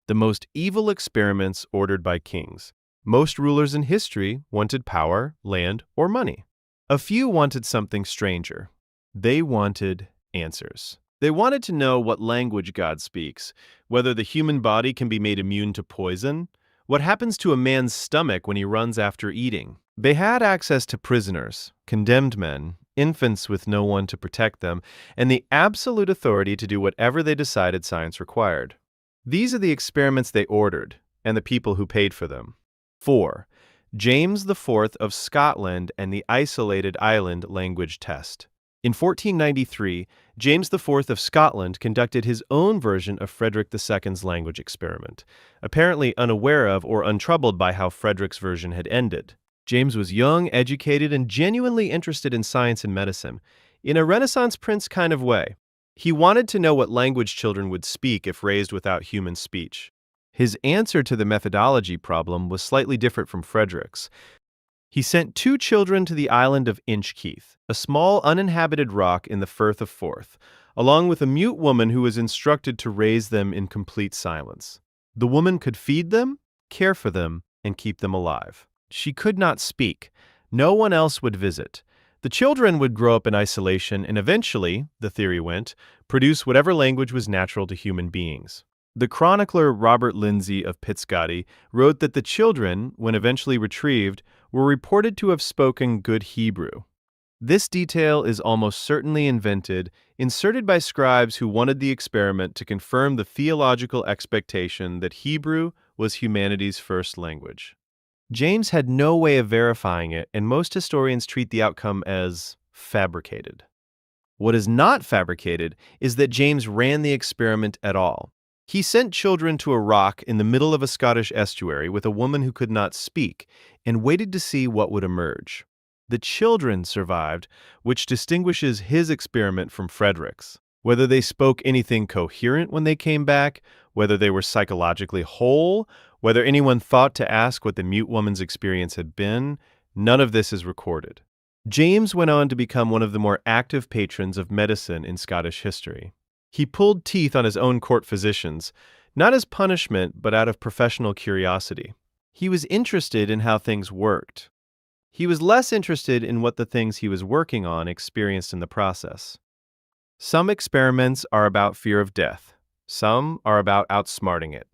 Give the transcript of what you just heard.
The most evil experiments ordered by kings. Most rulers in history wanted power, land, or money. A few wanted something stranger. They wanted answers. They wanted to know what language God speaks, whether the human body can be made immune to poison, what happens to a man's stomach when he runs after eating. They had access to prisoners, condemned men, infants with no one to protect them, and the absolute authority to do whatever they decided science required. These are the experiments they ordered, and the people who paid for them. 4. James IV of Scotland and the Isolated Island Language Test. In 1493, James IV of Scotland conducted his own version of Frederick II's language experiment, apparently unaware of or untroubled by how Frederick's version had ended. James was young, educated, and genuinely interested in science and medicine, in a Renaissance prince kind of way. He wanted to know what language children would speak if raised without human speech. His answer to the methodology problem was slightly different from Frederick's. He sent 2 children to the island of Inchkeith, a small uninhabited rock in the Firth of Forth, along with a mute woman who was instructed to raise them in complete silence. The woman could feed them, care for them, and keep them alive. She could not speak. No one else would visit. The children would grow up in isolation and eventually, the theory went, produce whatever language was natural to human beings. The chronicler Robert Lindsay of Pitscotty wrote that the children, when eventually retrieved, were reported to have spoken good Hebrew. This detail is almost certainly inserted by scribes who wanted the experiment to confirm the theological expectation that Hebrew was humanity's first language. James had no way of verifying it, and most historians treat the outcome as fabricated. What is not fabricated is that James ran the experiment at all. He sent children to a rock in the middle of a Scottish estuary with a woman who could not speak and waited to see what would emerge. The children survived, which distinguishes his experiment from Frederick's. Whether they spoke anything coherent when they came back, whether they were psychologically whole, whether anyone thought to ask what the mute woman's experience had been, none of this is recorded. James went on to become one of the more active patrons of medicine in Scottish history. He pulled teeth on his own court physicians, not as punishment, but out of professional curiosity. He was interested in how things worked. He was less interested in what the things he was working on experienced in the process. Some experiments are about fear of death. Some are about outsmarting it.